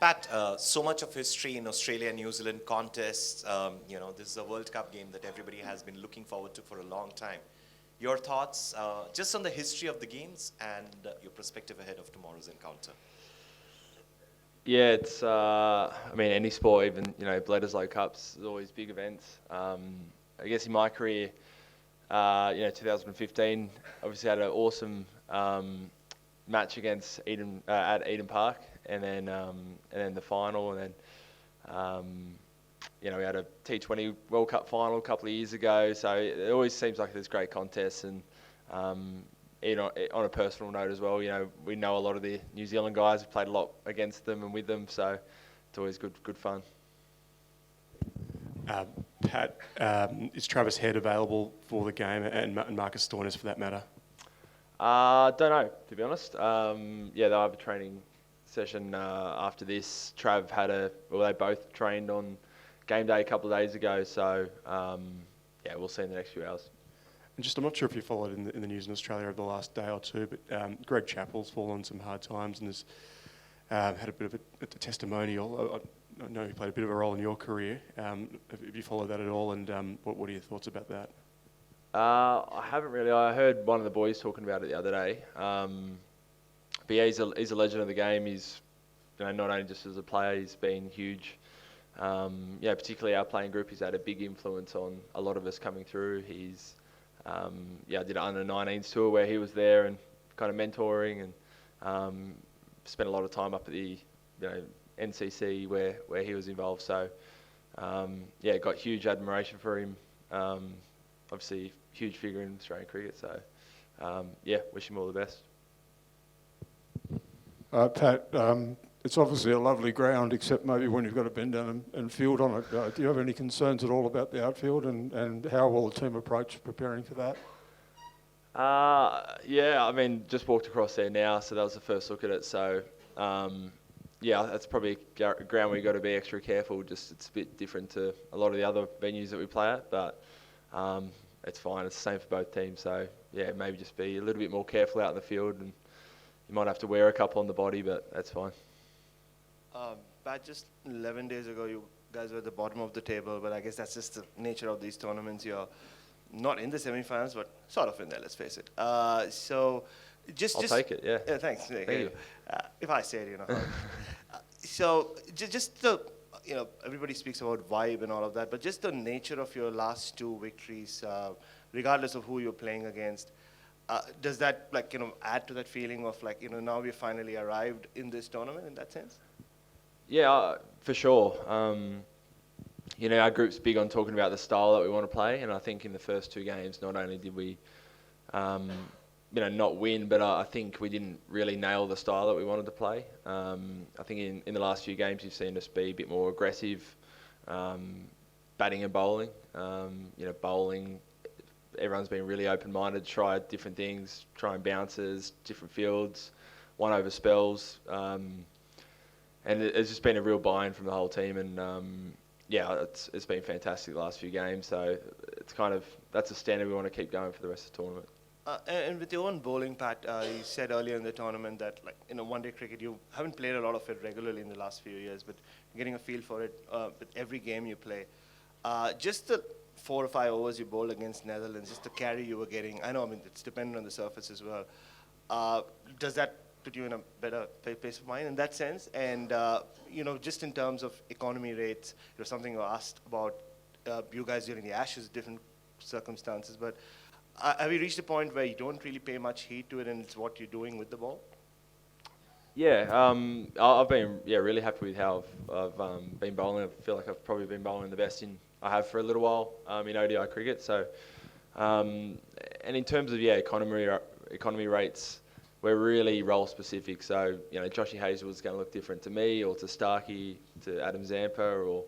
Pat, so much of history in Australia and New Zealand contests. This is a World Cup game that everybody has been looking forward to for a long time. Your thoughts just on the history of the games and your perspective ahead of tomorrow's encounter? Yeah, it's. Any sport, even Bledisloe Cups, is always big events. I guess in my career, 2015, obviously had an awesome match against Eden at Eden Park, and then the final, and then we had a T20 World Cup final a couple of years ago. So it always seems like there's great contests, and on a personal note as well, we know a lot of the New Zealand guys. Have played a lot against them and with them, so it's always good fun. Pat, is Travis Head available for the game, and Marcus Stoinis for that matter? Don't know, to be honest. They'll have a training session after this. They both trained on game day a couple of days ago, so we'll see in the next few hours. And I'm not sure if you followed in the news in Australia over the last day or two, but Greg Chappell's fallen on some hard times and has had a bit of a testimonial. I know he played a bit of a role in your career. Have you followed that at all, and what are your thoughts about that? I haven't really. I heard one of the boys talking about it the other day. But yeah, he's a legend of the game. He's not only just as a player, he's been huge. Particularly our playing group, he's had a big influence on a lot of us coming through. He's I did an under-19s tour where he was there and kind of mentoring, and spent a lot of time up at the NCC where he was involved. So got huge admiration for him. Obviously, huge figure in Australian cricket. So wish him all the best. Pat, it's obviously a lovely ground, except maybe when you've got to bend down and field on it. Do you have any concerns at all about the outfield, and how will the team approach preparing for that? Just walked across there now, so that was the first look at it. So, that's probably a ground where you've got to be extra careful. Just it's a bit different to a lot of the other venues that we play at, but it's fine. It's the same for both teams. So, maybe just be a little bit more careful out in the field, and you might have to wear a couple on the body, but that's fine. Pat, just 11 days ago, you guys were at the bottom of the table, but I guess that's just the nature of these tournaments. You're not in the semi-finals, but sort of in there, let's face it. I'll take it, yeah. Yeah, thanks. Thank you. If I say it, So just the, everybody speaks about vibe and all of that, but just the nature of your last two victories, regardless of who you're playing against, does that add to that feeling of now we've finally arrived in this tournament in that sense? Yeah, for sure. Our group's big on talking about the style that we want to play, and I think in the first two games, not only did we, not win, but I think we didn't really nail the style that we wanted to play. I think in the last few games, you've seen us be a bit more aggressive, batting and bowling. Bowling, everyone's been really open-minded, try different things, trying bounces, different fields, one over spells. And it's just been a real buy-in from the whole team, and it's been fantastic the last few games. So it's that's a standard we want to keep going for the rest of the tournament. And with your own bowling, Pat, you said earlier in the tournament that one-day cricket, you haven't played a lot of it regularly in the last few years, but you're getting a feel for it with every game you play. Just the 4 or 5 overs you bowled against Netherlands, just the carry you were getting. It's dependent on the surface as well. Does that put you in a better pace of mind in that sense? And just in terms of economy rates, it was something I asked about you guys during the Ashes, different circumstances, but have you reached a point where you don't really pay much heed to it, and it's what you're doing with the ball? Yeah, I've been really happy with how I've been bowling. I feel like I've probably been bowling the best I have for a little while in ODI cricket. So, and in terms of economy rates, we're really role specific. So Joshy Hazelwood's going to look different to me, or to Starkey, to Adam Zampa, or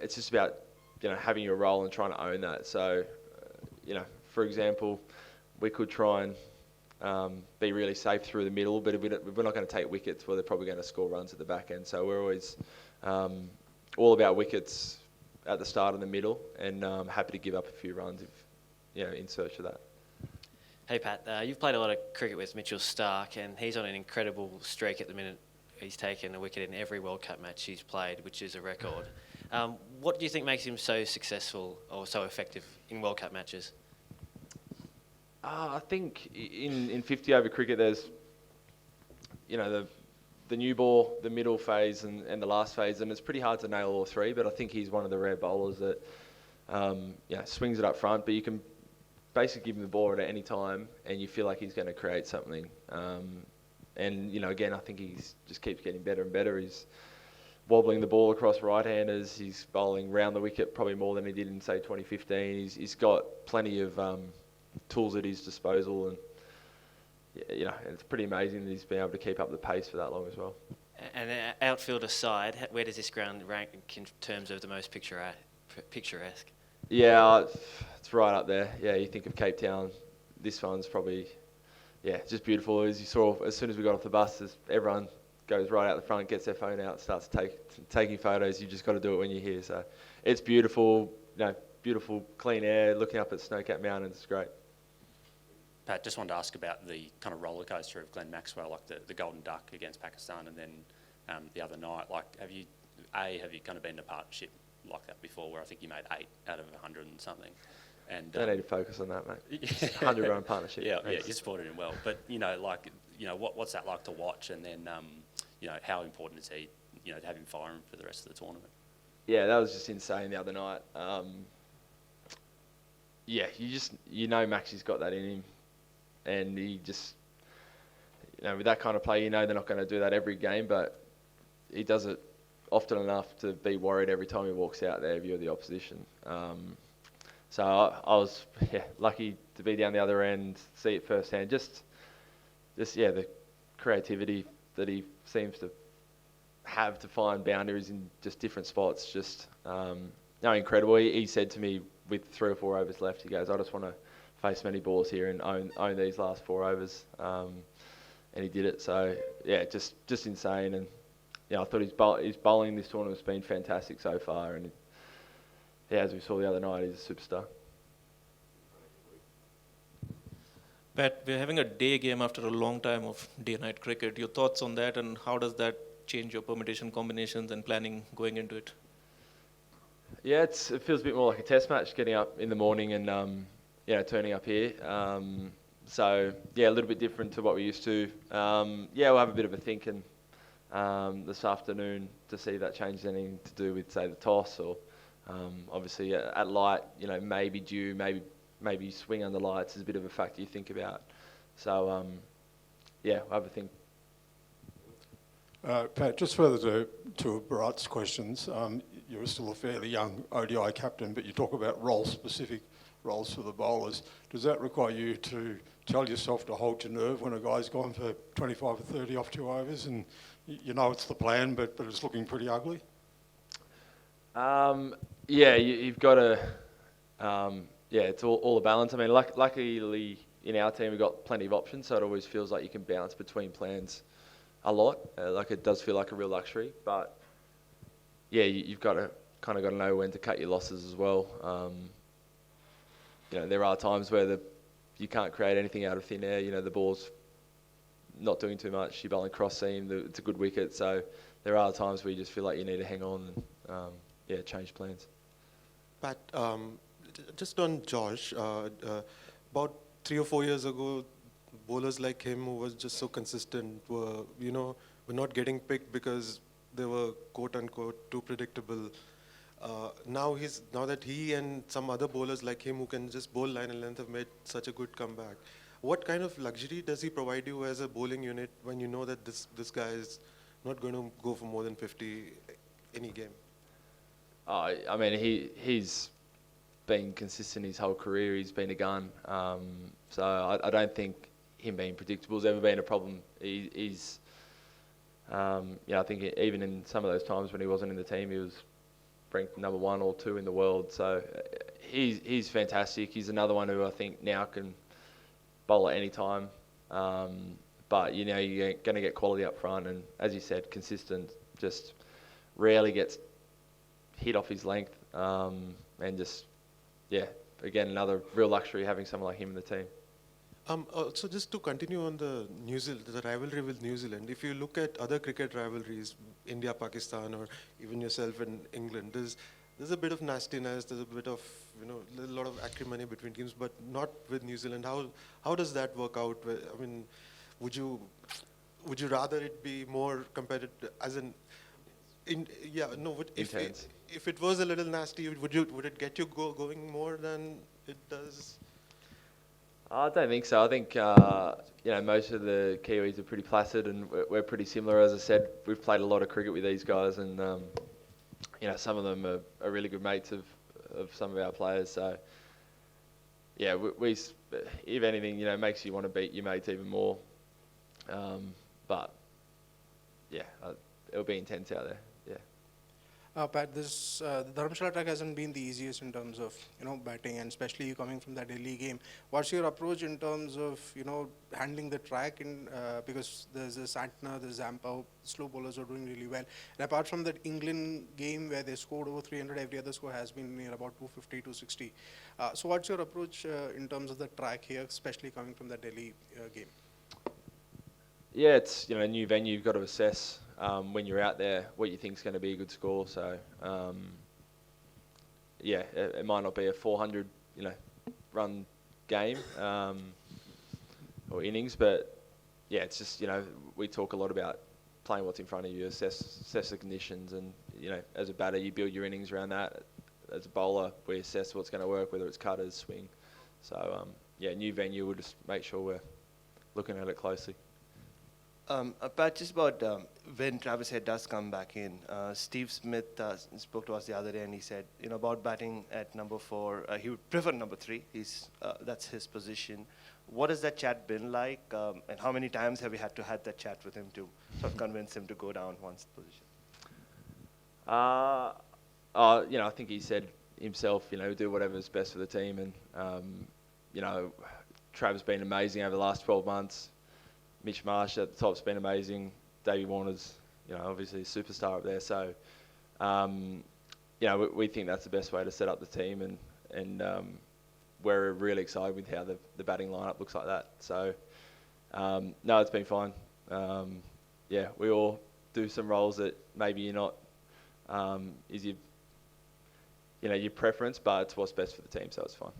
it's just about having your role and trying to own that. So for example, we could try and be really safe through the middle, but we're not going to take wickets where they're probably going to score runs at the back end. So we're always all about wickets at the start and the middle, and happy to give up a few runs if in search of that. Hey Pat, you've played a lot of cricket with Mitchell Starc, and he's on an incredible streak at the minute he's taken a wicket in every World Cup match he's played, which is a record. What do you think makes him so successful or so effective in World Cup matches? I think in 50 over cricket, there's, you know, the new ball, the middle phase, and the last phase, and it's pretty hard to nail all three. But I think he's one of the rare bowlers that, swings it up front, but you can basically give him the ball at any time, and you feel like he's going to create something. And you know, again, I think he just keeps getting better and better. He's wobbling the ball across right-handers. He's bowling round the wicket probably more than he did in, say, 2015. He's got plenty of tools at his disposal, and you know, it's pretty amazing that he's been able to keep up the pace for that long as well. And outfield aside, where does this ground rank in terms of the most picturesque? Yeah, it's right up there. Yeah, you think of Cape Town, this one's probably, just beautiful. As you saw, as soon as we got off the bus, everyone goes right out the front, gets their phone out, starts taking photos. You just got to do it when you're here. So it's beautiful, beautiful, clean air, looking up at snow-capped mountains. It's great. Pat, just wanted to ask about the kind of roller coaster of Glenn Maxwell, like the Golden Duck against Pakistan, and then the other night. Like, have you kind of been in a partnership like that before, where I think you made 8 out of 100 and something? And don't need to focus on that, mate. 100-run partnership. Yeah, you supported him well. But what's that like to watch? And then how important is he? To have him firing for the rest of the tournament. Yeah, that was just insane the other night. Maxi's got that in him. And he just, with that kind of play, they're not going to do that every game, but he does it often enough to be worried every time he walks out there if you're the opposition. So I was lucky to be down the other end, see it firsthand. Just the creativity that he seems to have to find boundaries in just different spots. Just incredible. He said to me with 3 or 4 overs left, he goes, "I just want to face many balls here and own these last 4 overs," and he did it. So just insane. And I thought his bowling this tournament has been fantastic so far. And as we saw the other night, he's a superstar. Pat, we're having a day game after a long time of day-night cricket. Your thoughts on that, and how does that change your permutation combinations and planning going into it? Yeah, it feels a bit more like a test match, getting up in the morning and turning up here. So a little bit different to what we used to. We'll have a bit of a think this afternoon to see if that changes anything to do with, say, the toss, or obviously at light, maybe dew, maybe swing under lights is a bit of a factor you think about. So we'll have a think. Pat, just further to Bharat's questions, you're still a fairly young ODI captain, but you talk about role-specific roles for the bowlers. Does that require you to tell yourself to hold your nerve when a guy's gone for 25 or 30 off 2 overs and it's the plan, but it's looking pretty ugly? You've got to... it's all a balance. I mean, luckily in our team we've got plenty of options, so it always feels like you can bounce between plans a lot. It does feel like a real luxury, but you've got to know when to cut your losses as well. There are times where you can't create anything out of thin air. The ball's not doing too much. You're bowling cross seam. It's a good wicket. So there are times where you just feel like you need to hang on and change plans. Pat, just on Josh, about 3 or 4 years ago, bowlers like him who was just so consistent were not getting picked because they were quote unquote too predictable. Now that he and some other bowlers like him who can just bowl line and length have made such a good comeback, what kind of luxury does he provide you as a bowling unit when you know that this guy is not going to go for more than 50 any game? I mean, he's been consistent his whole career. He's been a gun. So I don't think him being predictable has ever been a problem. He's I think even in some of those times when he wasn't in the team, he was ranked number 1 or 2 in the world. So he's fantastic. He's another one who I think now can bowl at any time. But you're going to get quality up front, and as you said, consistent. Just rarely gets hit off his length, and just again another real luxury having someone like him in the team. So just to continue on the the rivalry with New Zealand, if you look at other cricket rivalries, India, Pakistan, or even yourself in England, there's a bit of nastiness, there's a bit of a lot of acrimony between teams, but not with New Zealand. How does that work out? I mean, would you rather it be more competitive, as in, Intense. if it was a little nasty, would it get you going more than it does? I don't think so. I think most of the Kiwis are pretty placid, and we're pretty similar. As I said, we've played a lot of cricket with these guys, and some of them are really good mates of some of our players. So yeah, we if anything, makes you want to beat your mates even more. But yeah, it'll be intense out there. Yeah. Pat, this the Dharamshala track hasn't been the easiest in terms of batting, and especially you coming from that Delhi game. What's your approach in terms of handling the track? Because there's a Santner, there's Zampa, slow bowlers are doing really well. And apart from that England game where they scored over 300, every other score has been near about 250, 260. So what's your approach in terms of the track here, especially coming from the Delhi game? Yeah, it's a new venue. You've got to assess when you're out there what you think is going to be a good score. So it might not be a 400 run game or innings, but yeah, it's just we talk a lot about playing what's in front of you, assess the conditions, and as a batter you build your innings around that. As a bowler, we assess what's going to work, whether it's cutters, swing. So new venue. We'll just make sure we're looking at it closely. Pat, just about when Travis Head does come back in, Steve Smith spoke to us the other day, and he said, about batting at number 4, he would prefer number 3. That's his position. What has that chat been like, and how many times have you had to had that chat with him to sort of convince him to go down one position? I think he said himself, do whatever's best for the team, and Trav's been amazing over the last 12 months. Mitch Marsh at the top's been amazing. Davey Warner's, obviously a superstar up there. So, we think that's the best way to set up the team, and we're really excited with how the batting lineup looks like that. So, no, it's been fine. We all do some roles that maybe you're not is your preference, but it's what's best for the team. So it's fine.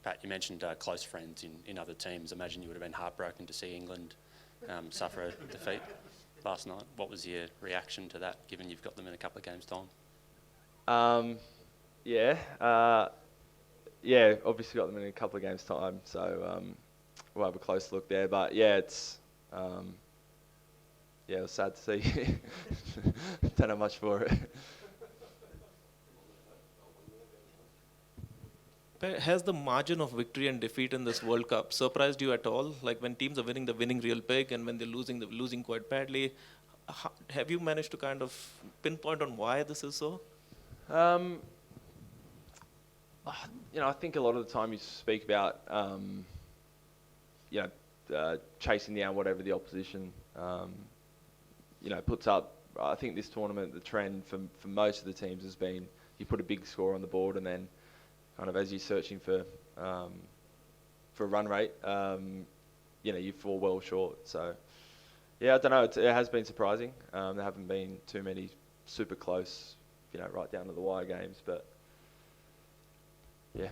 Pat, you mentioned close friends in other teams. Imagine you would have been heartbroken to see England suffer a defeat last night. What was your reaction to that, given you've got them in a couple of games' time? Obviously got them in a couple of games' time, so we'll have a close look there. But yeah, it's it was sad to see. Don't have much for it. Has the margin of victory and defeat in this World Cup surprised you at all? Like when teams are winning, they're winning real big, and when they're losing quite badly. Have you managed to kind of pinpoint on why this is so? I think a lot of the time you speak about, chasing down whatever the opposition, puts up. I think this tournament, the trend for most of the teams has been you put a big score on the board, and then kind of as you're searching for run rate, you fall well short. So, yeah, I don't know. It has been surprising. There haven't been too many super close, right down to the wire games. But, yeah.